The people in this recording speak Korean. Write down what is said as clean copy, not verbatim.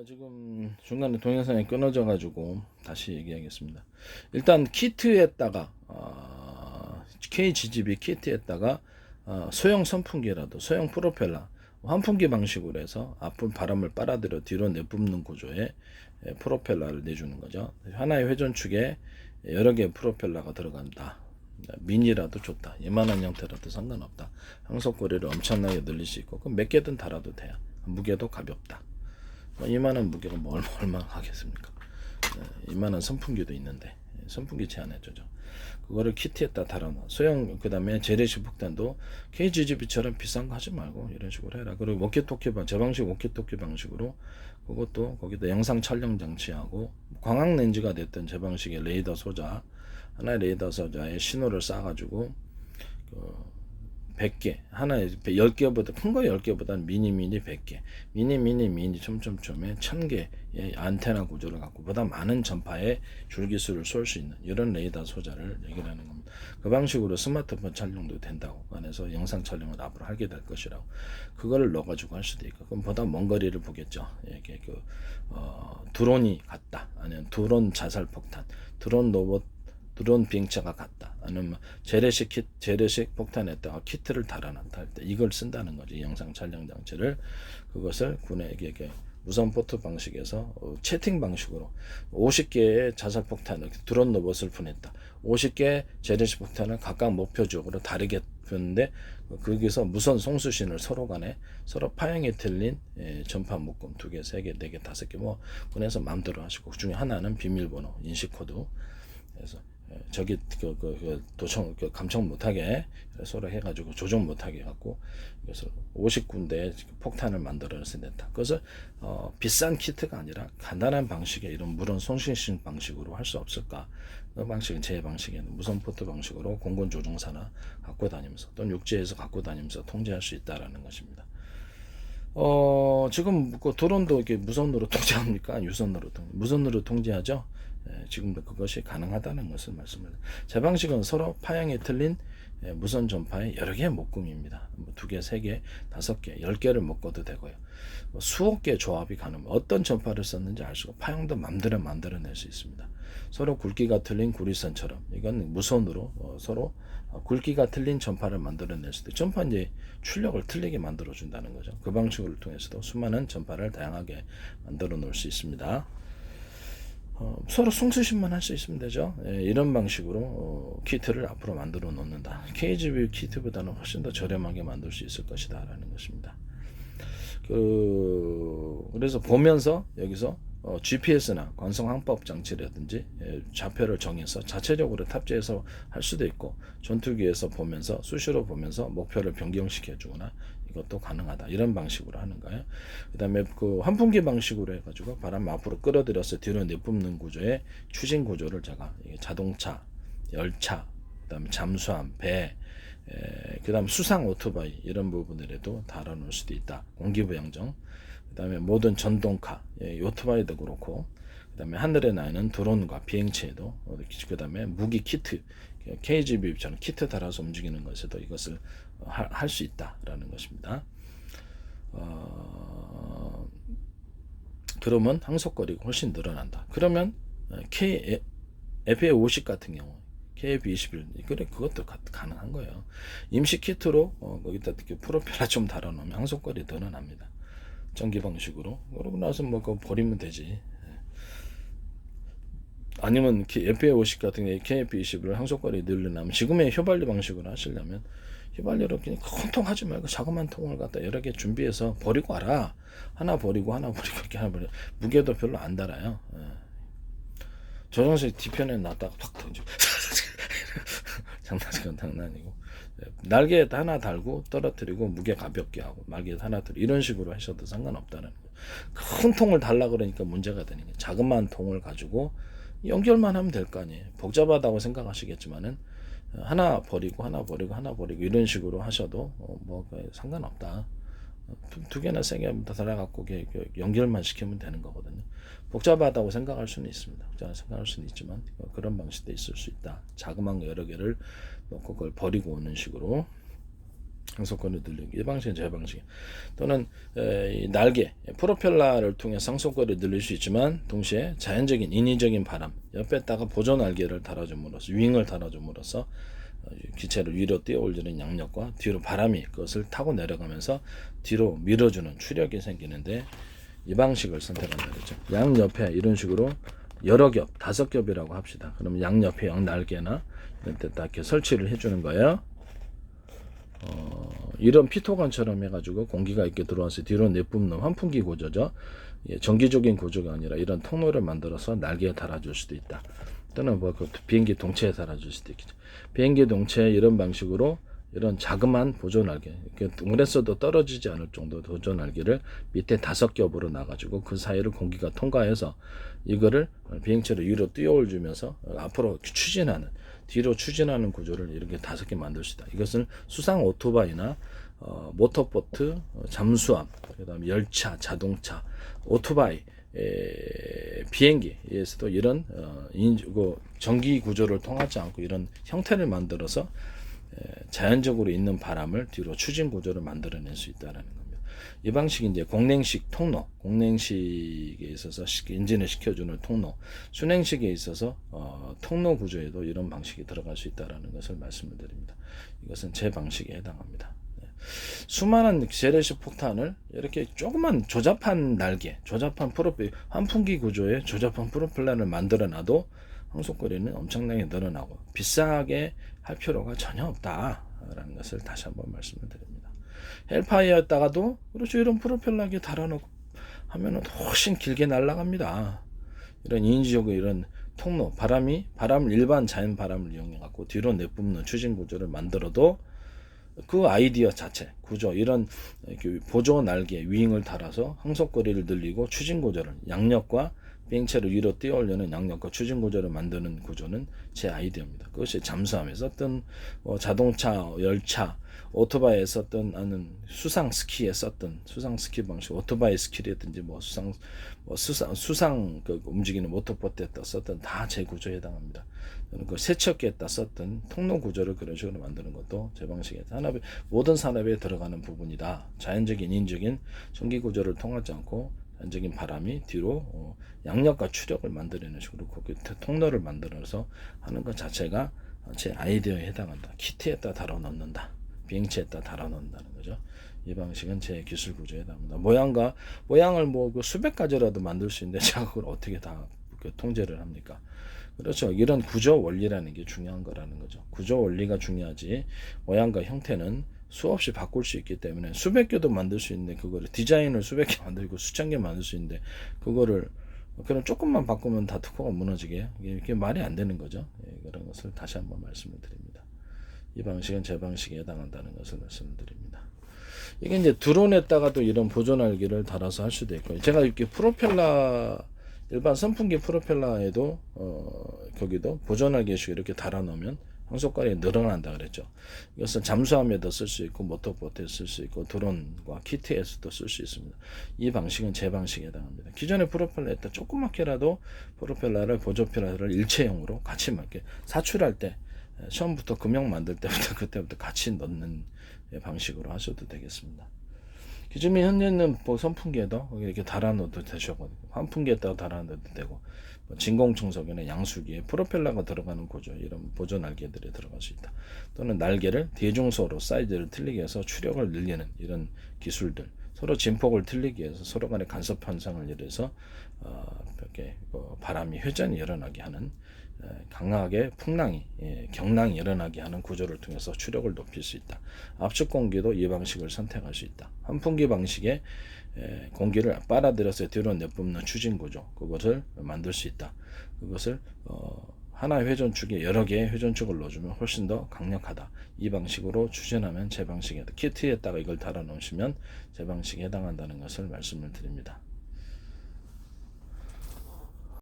지금 중간에 동영상이 끊어져 가지고 다시 얘기하겠습니다. 일단 키트에다가 KGGB 키트에다가 소형 선풍기라도 소형 프로펠러 환풍기 방식으로 해서 앞으로 바람을 빨아들여 뒤로 내뿜는 구조의 프로펠러를 내주는 거죠. 하나의 회전축에 여러 개의 프로펠러가 들어간다. 미니라도 좋다. 이만한 형태라도 상관없다. 항속거리를 엄청나게 늘릴 수 있고 그럼 몇 개든 달아도 돼요. 무게도 가볍다. 이만한 무게가 뭐 얼마 하겠습니까? 이만한 선풍기도 있는데 선풍기 제한해주죠. 그거를 키트에다 달아놔. 소형 그 다음에 재래식 폭탄도 KGGB처럼 비싼 거 하지 말고 이런 식으로 해라. 그리고 워키토키 제 방식 워키토키 방식으로 그것도 거기다 영상 촬영 장치하고 광학 렌즈가 됐던 제 방식의 레이더 소자 하나의 레이더 소자에 신호를 쏴가지고 100개 하나에 10개보다 큰 거 10개보다는 미니 100개 미니 촘촘촘에 1000개의 안테나 구조를 갖고 보다 많은 전파의 줄기수를 쏠 수 있는 이런 레이더 소자를 얘기하는 겁니다. 그 방식으로 스마트폰 촬영도 된다고 안에서 영상 촬영을 앞으로 하게 될 것이라고 그거를 넣어가지고 할 수도 있고 그럼 보다 먼 거리를 보겠죠. 이게 드론이 같다 아니면 드론 자살폭탄 드론 로봇 드론 비행차가 같다. 아니면 재래식 폭탄에다가 키트를 달아놨다 할 때 이걸 쓴다는 거지. 영상 촬영 장치를 그것을 군에게 무선 포트 방식에서 채팅 방식으로 50개의 자살 폭탄을 드론 로봇을 보냈다. 50개 재래식 폭탄을 각각 목표 지역으로 다르게 보냈는데 거기서 무선 송수신을 서로 간에 서로 파형이 틀린 전파 묶음 2개, 3개, 4개, 5개 뭐 군에서 마음대로 하시고 그 중에 하나는 비밀번호 인식 코드 그래서 저기 도청 감청 못하게 서로 해가지고 조정 못하게 해갖고 그래서 50군데 폭탄을 만들어서 냈다. 그것을 비싼 키트가 아니라 간단한 방식의 이런 무선 송신식 방식으로 할 수 없을까? 그 방식은 제 방식에는 무선 포트 방식으로 공군 조종사나 갖고 다니면서 또는 육지에서 갖고 다니면서 통제할 수 있다라는 것입니다. 지금 그 드론도 이렇게 무선으로 통제합니까? 유선으로 무선으로 통제하죠. 지금도 그것이 가능하다는 것을 말씀을. 제 방식은 서로 파형이 틀린 무선 전파의 여러 개의 묶음입니다. 2개, 3개, 5개, 10개를 묶어도 되고요. 수억 개의 조합이 가능합니다. 어떤 전파를 썼는지 알 수가 파형도 마음대로 만들어낼 수 있습니다. 서로 굵기가 틀린 구리선처럼 이건 무선으로 서로 굵기가 틀린 전파를 만들어낼 수도 전파 이제 출력을 틀리게 만들어 준다는 거죠. 그 방식을 통해서도 수많은 전파를 다양하게 만들어 놓을 수 있습니다. 서로 송수신만 할 수 있으면 되죠. 이런 방식으로 키트를 앞으로 만들어 놓는다. KGB 키트보다는 훨씬 더 저렴하게 만들 수 있을 것이다 라는 것입니다. 그래서 보면서 여기서 GPS나 관성항법 장치라든지 좌표를 정해서 자체적으로 탑재해서 할 수도 있고 전투기에서 보면서 수시로 보면서 목표를 변경시켜 주거나 이것도 가능하다. 이런 방식으로 하는 거예요. 그 다음에 그 환풍기 방식으로 해가지고 바람 앞으로 끌어들여서 뒤로 내뿜는 구조의 추진 구조를 제가 자동차, 열차, 그 다음에 잠수함, 배, 그 다음 수상 오토바이 이런 부분들에도 달아놓을 수도 있다. 공기부양정, 그 다음에 모든 전동카, 오토바이도 그렇고, 그 다음에 하늘에 나는 드론과 비행체에도, 그 다음에 무기 키트, KGB처럼 키트 달아서 움직이는 것에도 이것을 할 수 있다라는 것입니다. 그러면 항속거리가 훨씬 늘어난다. 그러면 FA50 같은 경우 KF21 그래 그것도 가능한 거예요. 임시 키트로 거기다 프로펠러 좀 달아놓으면 항속거리 늘어납니다. 전기 방식으로 그러고 나서 뭐 그거 버리면 되지. 아니면 FA50 같은 게 KF20을 항속거리 늘려나면 지금의 휘발유 방식으로 하시려면 휘발유로 그냥 큰 통 하지 말고 자그마한 통을 갖다 여러 개 준비해서 버리고 와라. 하나 버리고 이렇게 하나 버리고 무게도 별로 안 달아요. 조정식 뒤편에 놨다가 팍 던지고 장난이고 날개 하나 달고 떨어뜨리고 무게 가볍게 하고 날개 하나 들고 이런 식으로 하셔도 상관없다는 거예요. 큰 통을 달라 그러니까 문제가 되는 거예요. 자그마한 통을 가지고 연결만 하면 될 거 아니에요. 복잡하다고 생각하시겠지만은 하나 버리고 이런 식으로 하셔도 뭐 상관없다. 2개나 3개 더 달아갖고 연결만 시키면 되는 거거든요. 복잡하다고 생각할 수는 있습니다. 생각할 수는 있지만 그런 방식도 있을 수 있다. 자그마한 거 여러 개를 놓고 그걸 버리고 오는 식으로 상속거리를 늘리기. 이 방식은 제 방식. 또는 이 날개, 프로펠러를 통해 상속거리를 늘릴 수 있지만 동시에 자연적인 인위적인 바람, 옆에다가 보조 날개를 달아줌으로써 윙을 달아줌으로써 기체를 위로 띄어올리는 양력과 뒤로 바람이 그것을 타고 내려가면서 뒤로 밀어주는 추력이 생기는데 이 방식을 선택한다 그랬죠. 양옆에 이런 식으로 여러 겹, 5겹이라고 합시다. 그러면 양옆에 양날개나 이런 데다 이렇게 설치를 해주는 거예요. 이런 피토관처럼 해가지고 공기가 이렇게 들어와서 뒤로 내뿜는 환풍기 구조죠. 정기적인 구조가 아니라 이런 통로를 만들어서 날개에 달아줄 수도 있다. 또는 뭐 그 비행기 동체에 달아줄 수도 있겠죠. 비행기 동체에 이런 방식으로 이런 자그마한 보조 날개, 물에서도 떨어지지 않을 정도 보조 날개를 밑에 5겹으로 놔가지고 그 사이를 공기가 통과해서 이거를 비행체를 위로 띄워올주면서 앞으로 추진하는, 뒤로 추진하는 구조를 이렇게 5개 만들 수 있다. 이것은 수상 오토바이나 모터보트, 잠수함, 그다음에 열차, 자동차, 오토바이, 비행기에서도 이런 전기 구조를 통하지 않고 이런 형태를 만들어서 자연적으로 있는 바람을 뒤로 추진 구조를 만들어낼 수 있다라는 겁니다. 이 방식이 이제 공냉식 통로, 공냉식에 있어서 엔진을 시켜주는 통로, 순행식에 있어서 통로 구조에도 이런 방식이 들어갈 수 있다라는 것을 말씀을 드립니다. 이것은 제 방식에 해당합니다. 수많은 재래식 폭탄을 이렇게 조그만 조잡한 날개, 조잡한 환풍기 구조의 조잡한 프로펠러를 만들어 놔도 항속거리는 엄청나게 늘어나고 비싸게 할 필요가 전혀 없다라는 것을 다시 한번 말씀을 드립니다. 헬파이어였다가도 그렇죠, 이런 프로펠러에 달아놓고 하면은 훨씬 길게 날아갑니다. 이런 인위적인 이런 통로, 바람을 일반 자연 바람을 이용해 갖고 뒤로 내뿜는 추진 구조를 만들어도 그 아이디어 자체, 구조, 이런 보조 날개, 윙을 달아서 항속거리를 늘리고 추진 구조를, 양력과 비행체를 위로 띄어올리는 양력과 추진 구조를 만드는 구조는 제 아이디어입니다. 그것이 잠수함에 썼던 자동차, 열차, 오토바이에 썼던, 아는 수상 스키에 썼던 수상 스키 방식, 오토바이 스키라든지 수상 그 움직이는 모터보트에 썼던 다 제 구조에 해당합니다. 그 세척기에다 썼던 통로 구조를 그런 식으로 만드는 것도 제 방식에 모든 산업에 들어가는 부분이다. 자연적인 인적인 전기 구조를 통하지 않고 자연적인 바람이 뒤로 양력과 추력을 만들어내는 식으로 그 통로를 만들어서 하는 것 자체가 제 아이디어에 해당한다. 키트에다 달아 넣는다. 비행체에다 달아 넣는다는 거죠. 이 방식은 제 기술 구조에 해당합니다. 모양을 그 수백 가지라도 만들 수 있는데 제가 그걸 어떻게 다 통제를 합니까? 그렇죠. 이런 구조 원리라는 게 중요한 거라는 거죠. 구조 원리가 중요하지 모양과 형태는 수없이 바꿀 수 있기 때문에 수백 개도 만들 수 있는데 그거를 디자인을 수백 개 만들고 수천 개 만들 수 있는데 그거를 그냥 조금만 바꾸면 다 특허가 무너지게 이게 말이 안 되는 거죠. 그런 것을 다시 한번 말씀을 드립니다. 이 방식은 제 방식에 해당한다는 것을 말씀드립니다. 이게 이제 드론에다가도 이런 보조 날개를 달아서 할 수도 있고, 제가 이렇게 일반 선풍기 프로펠러에도 거기도 보조 날개식 이렇게 달아 놓으면 항속거리가 늘어난다 그랬죠. 이것은 잠수함에도 쓸 수 있고 모터보트에 쓸 수 있고 드론과 키트에서도 쓸 수 있습니다. 이 방식은 제 방식에 해당합니다. 기존의 프로펠러에다 조그맣게라도 보조 프로펠러를 일체형으로 같이 이렇게 사출할 때 처음부터 금형 만들 때부터 그때부터 같이 넣는 방식으로 하셔도 되겠습니다. 기존에 현재 있는 선풍기에도 이렇게 달아 넣어도 되시고, 환풍기에다가 달아 넣어도 되고, 진공청소기나 양수기에 프로펠러가 들어가는 구조, 이런 보조 날개들이 들어갈 수 있다. 또는 날개를 대중소로 사이즈를 틀리게 해서 추력을 늘리는 이런 기술들, 서로 진폭을 틀리게 해서 서로 간의 간섭 현상을 일으켜서 이렇게 바람이 회전이 일어나게 하는, 강하게 경랑이 일어나게 하는 구조를 통해서 추력을 높일 수 있다. 압축 공기도 이 방식을 선택할 수 있다. 환풍기 방식의 공기를 빨아들여서 뒤로 내뿜는 추진 구조, 그것을 만들 수 있다. 그것을 하나의 회전축에 여러 개의 회전축을 넣어주면 훨씬 더 강력하다. 이 방식으로 추진하면 제 방식에, 키트에다가 이걸 달아 놓으시면 제 방식에 해당한다는 것을 말씀을 드립니다.